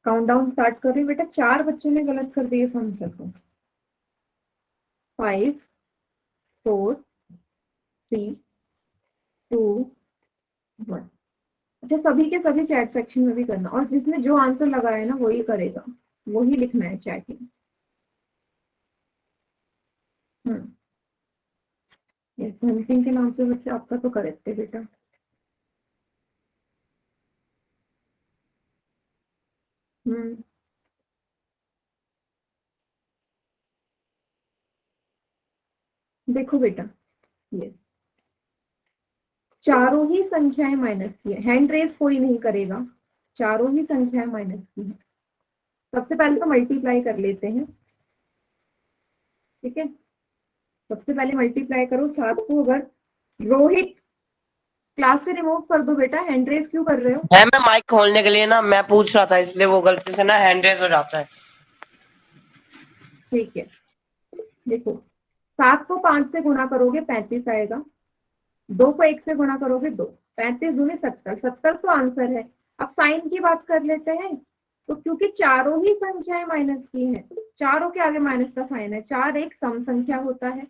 काउंटडाउन स्टार्ट कर रही हूँ बेटा। 4 बच्चों ने गलत कर दिए इस आंसर को। 5 4 3 2 1। अच्छा, सभी के सभी चैट सेक्शन में भी करना, और जिसने जो आंसर लगाया है ना वही करेगा, वही लिखना है चैट में। यस, धन सिंह के नाम से बच्चा आपका तो करेक्ट है बेटा। हम्म देखो बेटा, यस, चारों ही संख्याएं माइनस की है। हैंड रेस कोई नहीं करेगा, चारों ही संख्याएं माइनस की है। सबसे पहले तो मल्टीप्लाई कर लेते हैं, ठीक है। सबसे पहले मल्टीप्लाई करो 7 को। अगर रोहित, क्लास से रिमूव कर दो बेटा, हैंड रेस क्यों कर रहे हो? मैम मैं माइक खोलने के लिए ना मैं पूछ रहा था, इसलिए वो गलती से ना हैंड रेस हो जाता है। ठीक है, देखो 7 को 5 से गुणा करोगे 35 आएगा। 2 को 1 से गुणा करोगे 2। 35 दूनी 70, 70 तो आंसर है। अब साइन की बात कर लेते हैं। तो क्योंकि चारों ही संख्याएं माइनस की हैं, चारों के आगे माइनस का साइन है। 4 एक सम संख्या होता है,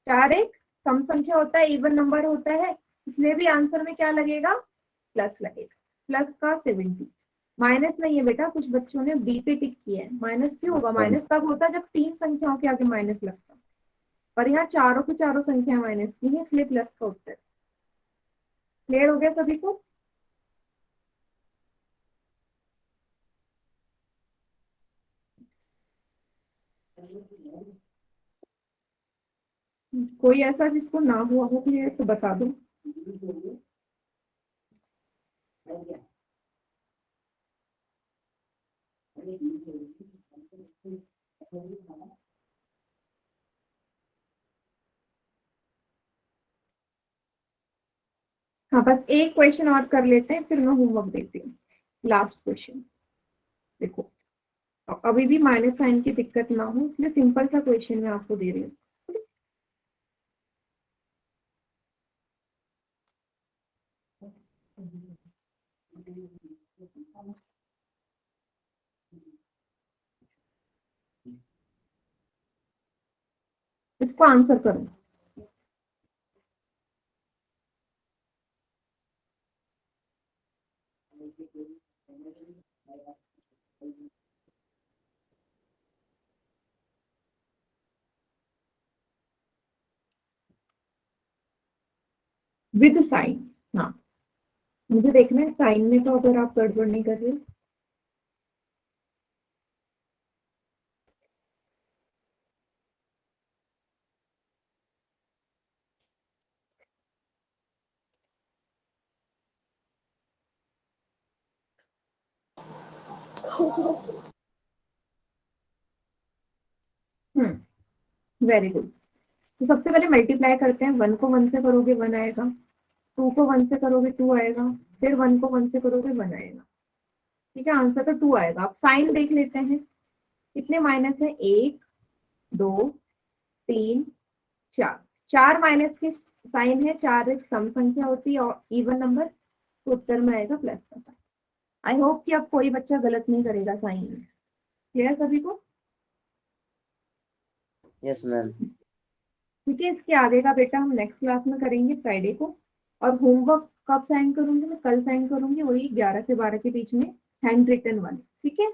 4 एक सम संख्या होता है, इवन नंबर होता है, इसलिए भी आंसर में क्या लगेगा? प्लस लगेगा। प्लस का 70। माइनस नहीं है बेटा, कुछ बच्चों ने बी पे टिक किया है। माइनस क्यों होगा? माइनस तब होता है जब 3 संख्याओं के आगे माइनस लगता है, पर यहाँ चारों की चारों संख्या माइनस की है, इसलिए प्लस का उत्तर। क्लियर हो गया सभी को? कोई ऐसा जिसको ना हुआ हो क्लियर तो बता दो। हाँ, बस एक क्वेश्चन और कर लेते हैं, फिर मैं होमवर्क देती हूँ। लास्ट क्वेश्चन देखो, अभी भी माइनस साइन की दिक्कत ना हो इसलिए सिंपल सा क्वेश्चन मैं आपको दे रही हूँ। इसको आंसर करो। विद साइन, हाँ, मुझे देखना है साइन में तो अगर आप गड़बड़ नहीं कर रहे हो। Very good. तो सबसे पहले मल्टीप्लाई करते हैं। 1 को 1 से करोगे 1 आएगा, 2 को 1 से करोगे 2 आएगा, फिर 1 को 1 से करोगे 1 आएगा। ठीक है, आंसर तो 2 आएगा। अब साइन देख लेते हैं कितने माइनस है, 1 2 3 4। 4 माइनस के साइन है, 4 एक सम संख्या होती है और इवन नंबर, तो उत्तर में आएगा प्लस का साइन। आई होप कि अब कोई बच्चा गलत नहीं करेगा साइन में। क्लियर सभी को? Yes ma'am. ठीक है, इसके आगे का बेटा हम नेक्स्ट क्लास में करेंगे फ्राइडे को। और होमवर्क कब साइन करूंगी? मैं कल साइन करूंगी, वही 11 से 12 के बीच में, हैंड रिटन वाले। ठीक है।